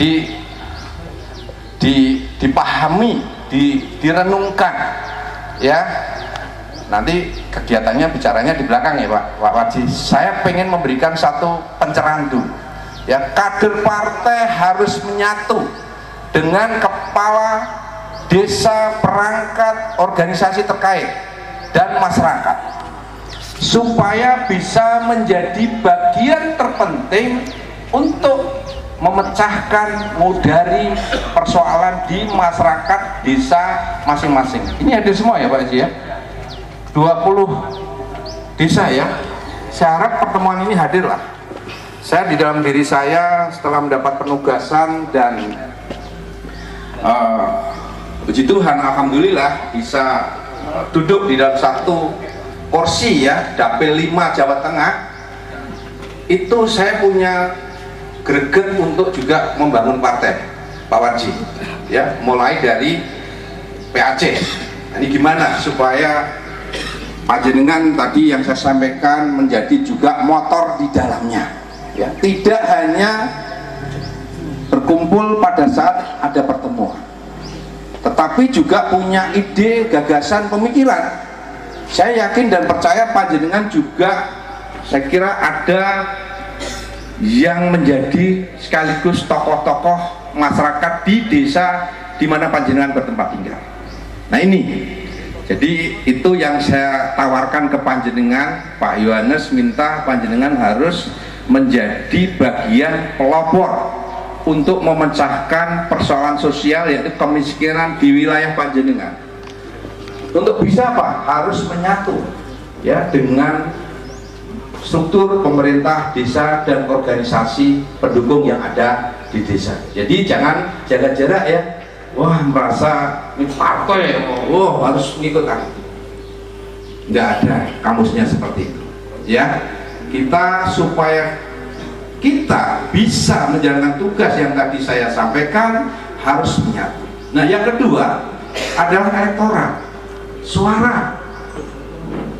Jadi dipahami, direnungkan, ya. Nanti kegiatannya bicaranya di belakang ya Pak Warji. Saya pengen memberikan satu pencerahan dulu. Ya, kader partai harus menyatu dengan kepala desa, perangkat, organisasi terkait dan masyarakat supaya bisa menjadi bagian terpenting untuk memecahkan dari persoalan di masyarakat desa masing-masing. Ini hadir semua ya Pak Haji ya, 20 desa ya. Saya harap pertemuan ini hadirlah. Saya di dalam diri saya setelah mendapat penugasan dan puji Tuhan alhamdulillah bisa duduk di dalam satu kursi ya, Dapil 5 Jawa Tengah. Itu saya punya greget untuk juga membangun partai Pak Warji ya, mulai dari PAC. Ini gimana supaya panjenengan tadi yang saya sampaikan menjadi juga motor di dalamnya ya, tidak hanya berkumpul pada saat ada pertemuan, tetapi juga punya ide, gagasan, pemikiran. Saya yakin dan percaya panjenengan juga, saya kira ada yang menjadi sekaligus tokoh-tokoh masyarakat di desa di mana panjenengan bertempat tinggal. Nah ini, jadi itu yang saya tawarkan ke panjenengan. Pak Yohanes minta panjenengan harus menjadi bagian pelopor untuk memecahkan persoalan sosial yaitu kemiskinan di wilayah panjenengan. Untuk bisa apa? Harus menyatu ya dengan struktur pemerintah desa dan organisasi pendukung yang ada di desa. Jadi jangan jaga jarak ya. Wah, merasa ini partai, wah harus ngikut aku. Nggak ada kamusnya seperti itu. Ya, kita supaya kita bisa menjalankan tugas yang tadi saya sampaikan harus menyatu. Nah, yang kedua adalah elektoral, suara.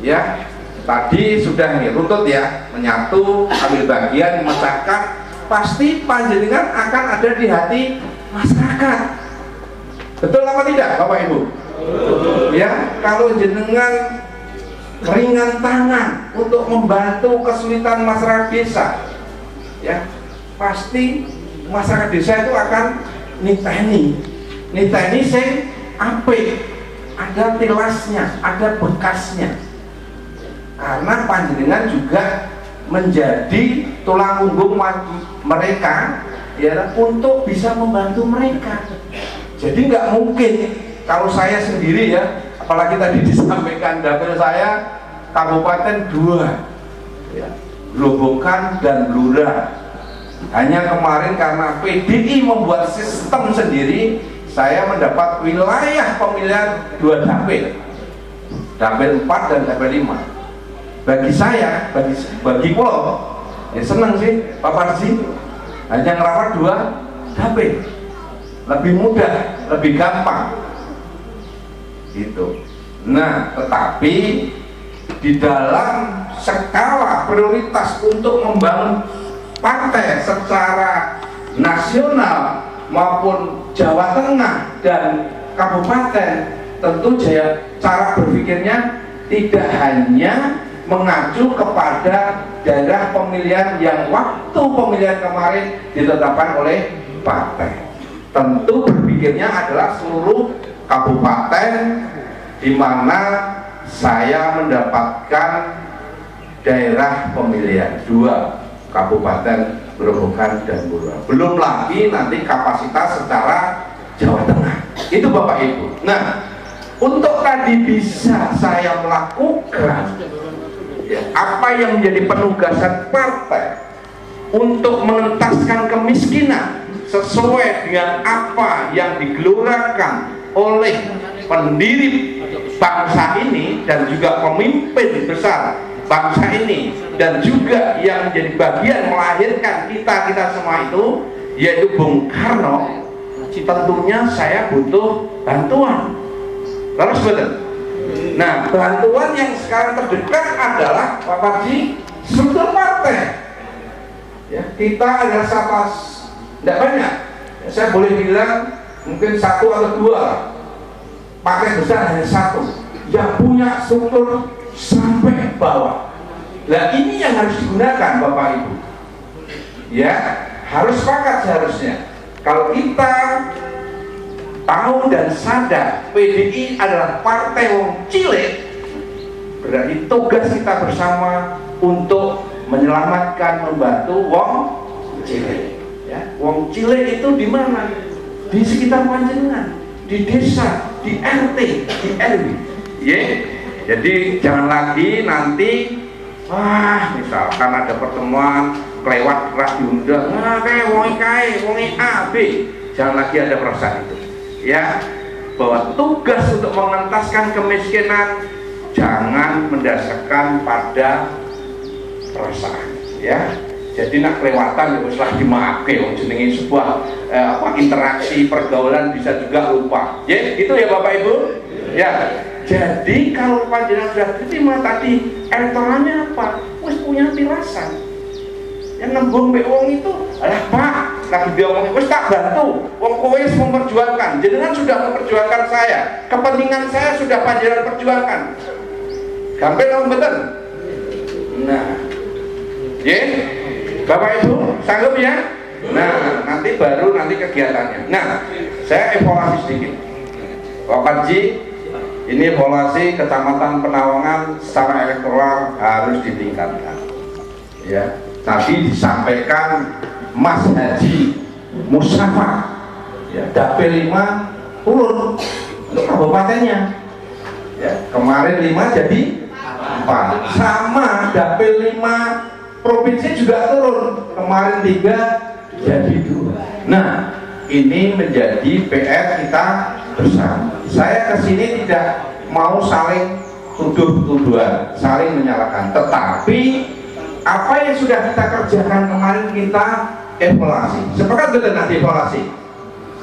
Ya, tadi sudah nih runtut ya, menyatu, ambil bagian, memecahkan. Pasti panjenengan akan ada di hati masyarakat. Betul apa tidak Bapak Ibu? Ya, kalau jenengan ringan tangan untuk membantu kesulitan masyarakat desa, ya pasti masyarakat desa itu akan niteni sing apik, ada tilasnya, ada bekasnya, karena panjenengan juga menjadi tulang punggung mereka ya, untuk bisa membantu mereka. Jadi nggak mungkin kalau saya sendiri ya, apalagi tadi disampaikan dapil saya kabupaten 2 ya, Grobogan dan Blora. Hanya kemarin karena PDI membuat sistem sendiri, saya mendapat wilayah pemilihan 2 dapil, dapil 4 dan dapil 5. Bagi saya, bagi pulau ya senang sih Pak Parsi, hanya ngerawat 2 dapil, lebih mudah, lebih gampang gitu. Nah, tetapi di dalam skala prioritas untuk membangun partai secara nasional maupun Jawa Tengah dan kabupaten, tentu cara berpikirnya tidak hanya mengacu kepada daerah pemilihan yang waktu pemilihan kemarin ditetapkan oleh partai. Tentu berpikirnya adalah seluruh kabupaten di mana saya mendapatkan daerah pemilihan 2 kabupaten Grobogan dan Blora. Belum lagi nanti kapasitas secara Jawa Tengah. Itu Bapak Ibu. Nah, untuk tadi bisa saya melakukan ya, apa yang menjadi penugasan partai untuk mengentaskan kemiskinan sesuai dengan apa yang digelorakan oleh pendiri bangsa ini dan juga pemimpin besar bangsa ini, dan juga yang menjadi bagian melahirkan kita semua itu, yaitu Bung Karno. Tentunya saya butuh bantuan. Lalu betul. Nah, bantuan yang sekarang terdekat adalah Pak Parji, struktur partai. Ya, kita adalah tidak banyak, Saya boleh bilang mungkin satu atau dua, pakai besar hanya satu yang punya struktur sampai bawah. Nah ini yang harus digunakan Bapak Ibu, ya harus sepakat seharusnya. Kalau kita tahu dan sadar PDI adalah partai wong cilik, berarti tugas kita bersama untuk menyelamatkan, membantu wong cilik. Ya, wong cilik itu di mana? Di sekitar panjenengan, di desa, di RT, di RW. Ya, jadi jangan lagi nanti, misalkan ada pertemuan kelewat ras diundang, kayak wong A, B. Jangan lagi ada perasaan itu. Ya, bahwa tugas untuk mengentaskan kemiskinan jangan mendasarkan pada perasaan. Ya. Jadi nak kelewatan ya usah dimakai, jenenge sebuah interaksi pergaulan bisa juga lupa. Ya, itu ya Bapak Ibu. Ya. Jadi kalau panjenengan sudah terima tadi, elektorannya apa? Wis punya pirasan. Yang nembung mbek wong itu, alah Pak, lagi dia ngomong wis tak bantu. Wong kowe wis memperjuangkan, jenengan sudah memperjuangkan saya. Kepentingan saya sudah panjenengan perjuangkan. Gampang betul. Nah, ya. Bapak Ibu, sanggup ya? Nah, nanti kegiatannya. Nah, saya evaluasi sedikit. Bapak Ji, ini evaluasi Kecamatan Penawangan secara elektoral harus ditingkatkan. Ya, tadi disampaikan Mas Haji Mustafa, ya, dapil 5 turun untuk kabupatennya. Ya, kemarin 5 jadi 4. Sama dapil 5 provinsi juga turun, kemarin 3 jadi 2. Nah, ini menjadi PR kita bersama. Saya kesini tidak mau saling tuduh-tuduhan, saling menyalahkan, tetapi apa yang sudah kita kerjakan kemarin kita evaluasi. Sepakat betul nanti evaluasi.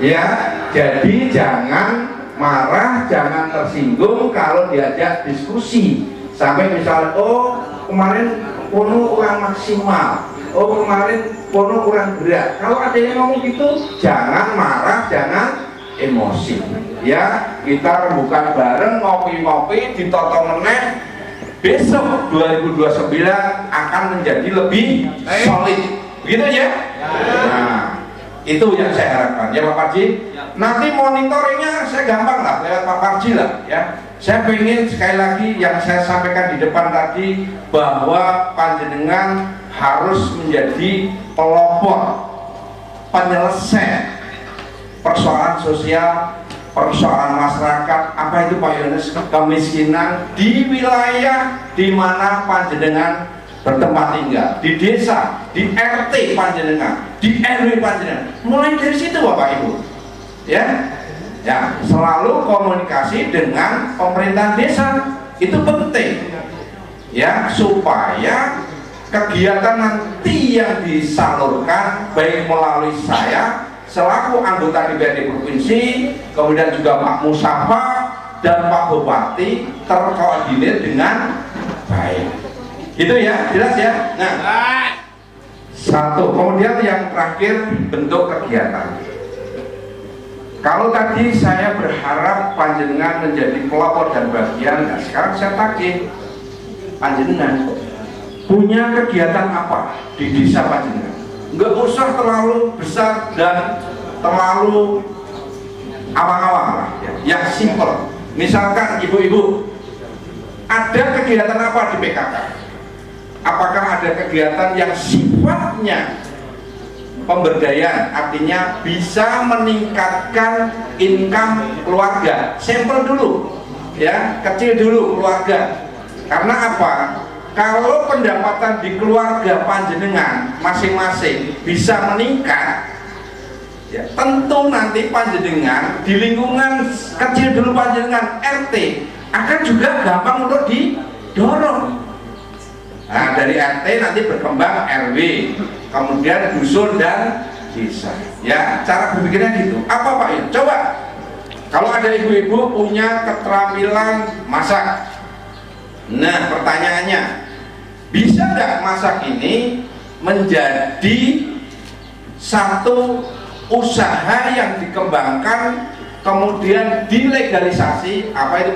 Ya, jadi jangan marah, jangan tersinggung kalau diajak diskusi. Sampai misalnya, oh kemarin Pono kurang maksimal, oh kemarin Pono kurang gerak. Kalau ada yang ngomong gitu, jangan marah, jangan emosi. Ya, kita rembukan bareng, ngopi-ngopi, ditoto meneh. Besok 2029 akan menjadi lebih solid. Begitu ya? Nah, itu yang saya harapkan ya Pak Parji. Nanti monitoringnya saya gampang lah lewat Pak Parji lah ya. Saya ingin sekali lagi yang saya sampaikan di depan tadi, bahwa panjenengan harus menjadi pelopor, penyelesai persoalan sosial, persoalan masyarakat. Apa itu Pak Yones? Kemiskinan di wilayah di mana panjenengan bertempat tinggal, di desa, di RT panjenengan, di RW panjenengan. Mulai dari situ Bapak Ibu. Ya. Ya, selalu komunikasi dengan pemerintah desa, itu penting ya, supaya kegiatan nanti yang disalurkan baik melalui saya selaku anggota DPRD provinsi, kemudian juga Pak Musafa dan Pak Bupati terkoordinir dengan baik. Gitu ya, jelas ya. Nah, satu, kemudian yang terakhir bentuk kegiatan. Kalau tadi saya berharap panjenengan menjadi pelopor dan bagian, nah sekarang saya tagih panjenengan punya kegiatan apa di desa panjenengan. Nggak usah terlalu besar dan terlalu awang-awang lah, ya. Yang simple. Misalkan ibu-ibu ada kegiatan apa di PKK? Apakah ada kegiatan yang sifatnya pemberdayaan, artinya bisa meningkatkan income keluarga? Sampel dulu ya, kecil dulu keluarga. Karena apa? Kalau pendapatan di keluarga panjenengan masing-masing bisa meningkat, ya, tentu nanti panjenengan di lingkungan kecil dulu panjenengan RT akan juga gampang untuk didorong. Nah, dari RT nanti berkembang RW, kemudian dusun dan desa. Ya, cara berpikirnya gitu. Apa Pak ya? Coba kalau ada ibu-ibu punya keterampilan masak. Nah, pertanyaannya, bisa nggak masak ini menjadi satu usaha yang dikembangkan kemudian dilegalisasi, apa itu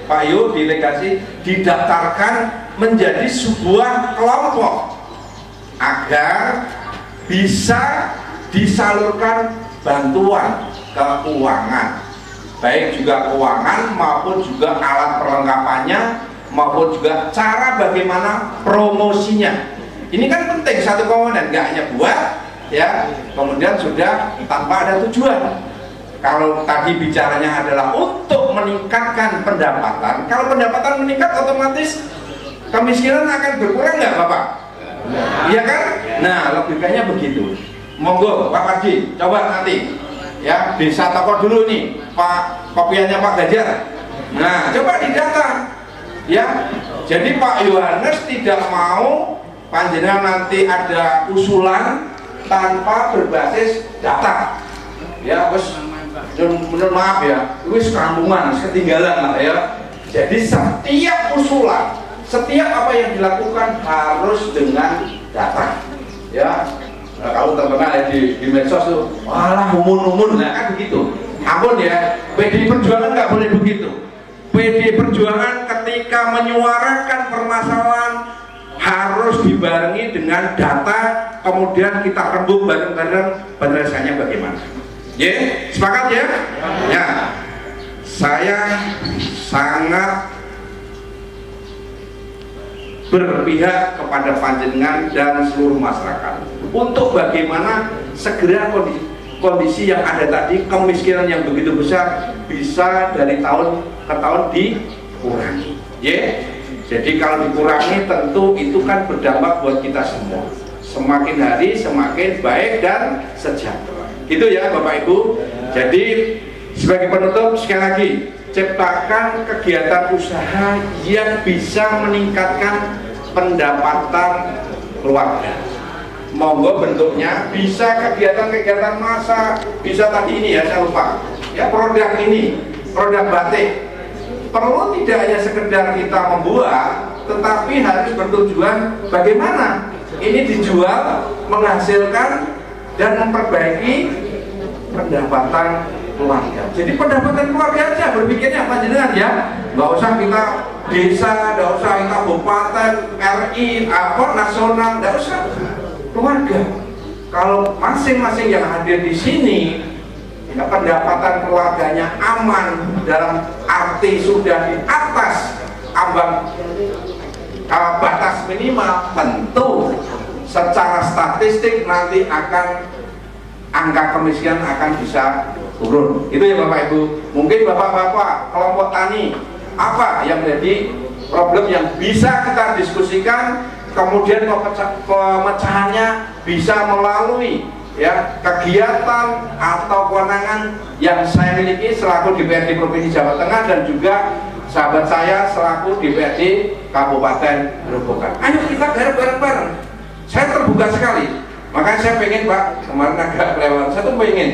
Pak Yo, dilegalisasi, didaftarkan menjadi sebuah kelompok agar bisa disalurkan bantuan keuangan, baik juga keuangan maupun juga alat perlengkapannya maupun juga cara bagaimana promosinya. Ini kan penting, satu komponen, nggak hanya buat ya, kemudian sudah tanpa ada tujuan. Kalau tadi bicaranya adalah untuk meningkatkan pendapatan, kalau pendapatan meningkat otomatis kemiskinan akan berkurang nggak Bapak? Iya kan? Nah, logikanya begitu. Monggo Pak Pardi, coba nanti ya desa toko dulu nih, Pak kopiannya Pak Ganjar. Nah, coba didata ya. Jadi Pak Yohanes tidak mau panjenengan nanti ada usulan tanpa berbasis data. Ya, menurut maaf ya, wis kampungan, ketinggalan lah ya. Jadi setiap usulan, setiap apa yang dilakukan harus dengan data. Ya, nah, kalau teman-teman ya di medsos tuh, walah umun-umun, nah kan begitu. Ampun ya, PDI Perjuangan nggak boleh begitu. PDI Perjuangan ketika menyuarakan permasalahan harus dibarengi dengan data, kemudian kita rembuk bareng-bareng penyelesaiannya bagaimana. Ya, sepakat ya? Ya, saya sangat berpihak kepada panjenengan dan seluruh masyarakat untuk bagaimana segera kondisi yang ada tadi, kemiskinan yang begitu besar bisa dari tahun ke tahun dikurangi. Ya, jadi kalau dikurangi tentu itu kan berdampak buat kita semua. Semakin hari semakin baik dan sejahtera. Gitu ya Bapak Ibu. Jadi sebagai penutup sekali lagi, ciptakan kegiatan usaha yang bisa meningkatkan pendapatan keluarga. Monggo bentuknya bisa kegiatan-kegiatan massa, bisa tadi ini ya, saya lupa ya, produk ini, produk batik. Perlu tidak hanya sekedar kita membuat, tetapi harus bertujuan bagaimana ini dijual, menghasilkan dan memperbaiki pendapatan keluarga. Jadi pendapatan keluarga aja berpikirnya panjenengan ya, nggak usah kita desa, nggak usah kita kabupaten, RI, apa nasional, nggak usah, keluarga. Kalau masing-masing yang hadir di sini ya, pendapatan keluarganya aman dalam arti sudah di atas ambang batas minimal, tentu secara statistik nanti akan angka kemiskinan akan bisa turun. Itu ya Bapak Ibu. Mungkin Bapak-bapak kelompok tani, apa yang menjadi problem yang bisa kita diskusikan, kemudian pemecahannya bisa melalui ya kegiatan atau kewenangan yang saya miliki selaku DPRD Provinsi Jawa Tengah dan juga sahabat saya selaku DPRD Kabupaten Grobogan. Ayo kita garap bareng-bareng. Saya terbuka sekali. Makanya saya pengen Pak, kemarin agak kelewat, saya tuh pengen,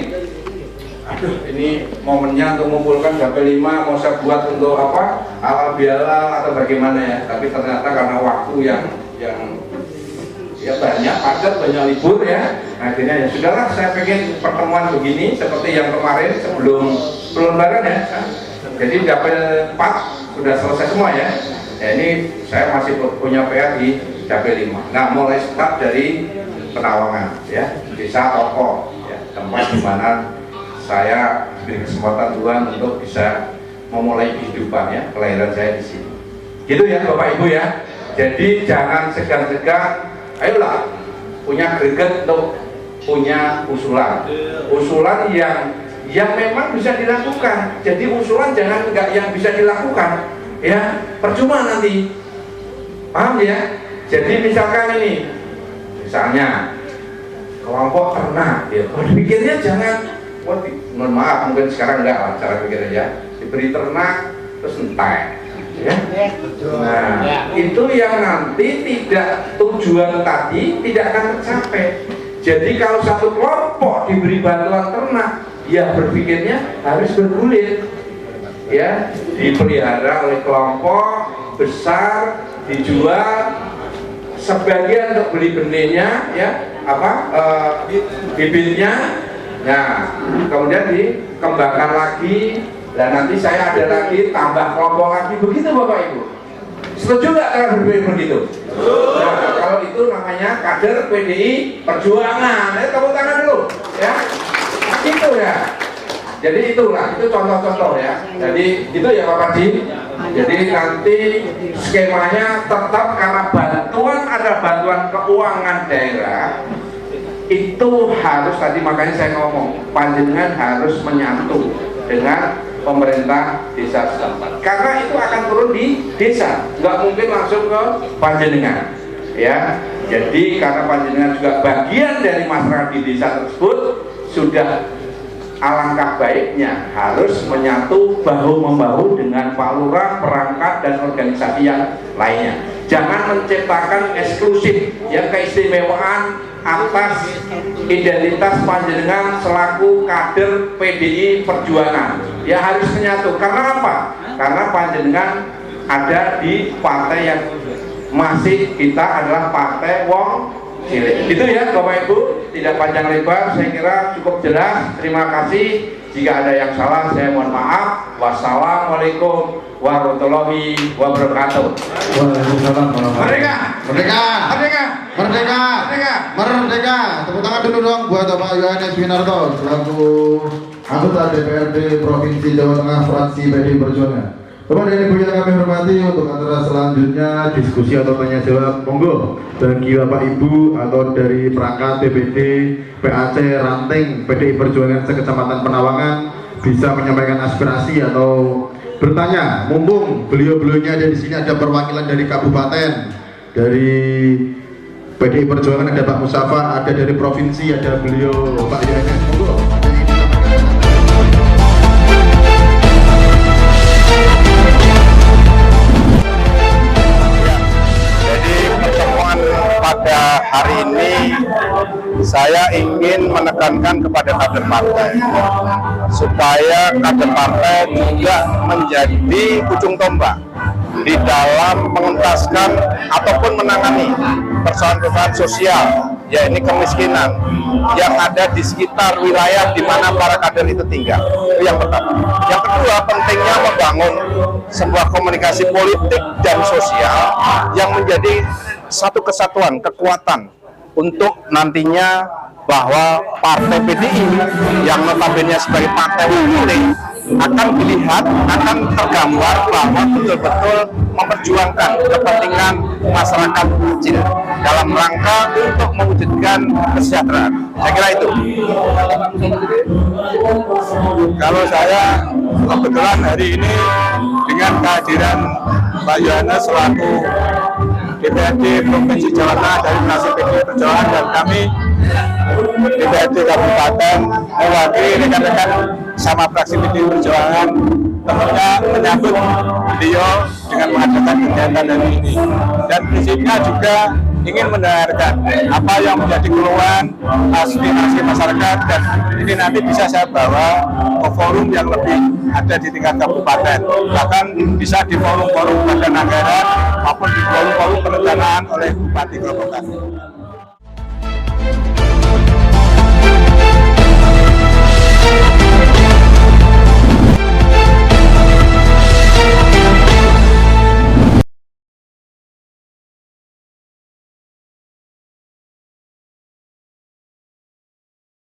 aduh ini momennya untuk mengumpulkan HP 5 mau saya buat untuk apa, halal bihalal atau bagaimana ya. Tapi ternyata karena waktu yang ya banyak, padat, banyak libur ya, akhirnya ya sudahlah, saya pengen pertemuan begini seperti yang kemarin sebelum lebaran ya. Jadi HP 4 sudah selesai semua ya. Ya ini saya masih punya PR di HP 5. Nah mulai start dari Penawangan ya, desa Toko ya, tempat di mana saya diberi kesempatan Tuhan untuk bisa memulai kehidupan ya, kelahiran saya di sini. Gitu ya Bapak Ibu ya. Jadi jangan segan-segan, ayolah punya greget untuk punya usulan yang memang bisa dilakukan. Jadi usulan jangan enggak yang bisa dilakukan ya, percuma nanti, paham ya. Jadi misalkan ini, misalnya kelompok ternak ya, pikirnya jangan, mohon maaf mungkin sekarang enggak lah cara pikirnya ya, diberi ternak terus entek ya. Nah itu yang nanti tidak, tujuan tadi tidak akan tercapai. Jadi kalau satu kelompok diberi bantuan ternak, ya berpikirnya harus bergulir ya, dipelihara oleh kelompok besar, dijual, sebagian untuk beli benihnya ya, bibitnya, Ya, kemudian dikembangkan lagi, dan nanti saya ada lagi tambah kelompok lagi, begitu Bapak Ibu. Setuju nggak kalau berpikir begitu? Nah, kalau itu namanya kader PDI Perjuangan. Tepuk tangan dulu, ya. Itu ya. Jadi itulah, itu contoh-contoh ya. Jadi itu ya Pak Haji. Jadi nanti skemanya tetap karena bantuan, ada bantuan keuangan daerah. Itu harus, tadi makanya saya ngomong, panjenengan harus menyatu dengan pemerintah desa setempat, karena itu akan turun di desa, nggak mungkin langsung ke panjenengan, ya. Jadi karena panjenengan juga bagian dari masyarakat di desa tersebut, sudah alangkah baiknya harus menyatu bahu-membahu dengan Pak Lurah, perangkat dan organisasi yang lainnya. Jangan menciptakan eksklusif, ya, keistimewaan atas identitas panjenengan selaku kader PDI Perjuangan. Ya harus menyatu. Karena apa? Karena panjenengan ada di partai yang masih kita adalah partai wong cilik. Itu ya Bapak Ibu, tidak panjang lebar, saya kira cukup jelas. Terima kasih. Jika ada yang salah saya mohon maaf. Wassalamualaikum warahmatullahi wabarakatuh. Waalaikumsalam warahmatullahi. Merdeka! Merdeka! Merdeka! Merdeka! Merdeka! Merdeka! Tepuk tangan dulu dong buat Bapak Yohanes Winarto selaku anggota DPRD Provinsi Jawa Tengah fraksi PDI Perjuangan. Kemudian Ibu yang kami hormati, untuk acara selanjutnya diskusi atau tanya jawab, monggo bagi Bapak Ibu atau dari perangkat BPD PAC Ranting PDI Perjuangan sekecamatan Penawangan bisa menyampaikan aspirasi atau bertanya. Mumpung beliau-beliaunya ada di sini, ada perwakilan dari kabupaten, dari PDI Perjuangan ada Pak Musafa, ada dari provinsi ada beliau Pak Yohanes. Monggo. Pada hari ini saya ingin menekankan kepada kader partai supaya kader partai juga menjadi ujung tombak di dalam mengentaskan ataupun menangani persoalan-persoalan sosial, yakni kemiskinan yang ada di sekitar wilayah di mana para kader itu tinggal. Itu yang pertama. Yang kedua, pentingnya membangun sebuah komunikasi politik dan sosial yang menjadi satu kesatuan, kekuatan untuk nantinya bahwa partai PDI yang notabene sebagai partai politik akan dilihat, akan tergambar bahwa betul-betul memperjuangkan kepentingan masyarakat kecil dalam rangka untuk mewujudkan kesejahteraan. Saya kira itu. Kalau saya kebetulan hari ini dengan kehadiran Pak Yohanes selaku DPRD Provinsi Jawa Tengah dari fraksi PDI Perjuangan, dan kami DPRD Kabupaten mewakili rekan-rekan sama fraksi PDI Perjuangan tentunya menyambut beliau dengan mengadakan kegiatan hari ini, dan prinsipnya juga ingin mendengarkan apa yang menjadi keluhan aspirasi masyarakat, dan ini nanti bisa saya bawa ke forum yang lebih ada di tingkat kabupaten, bahkan bisa di forum-forum badan anggaran maupun di forum-forum perencanaan oleh Bupati Grobogan.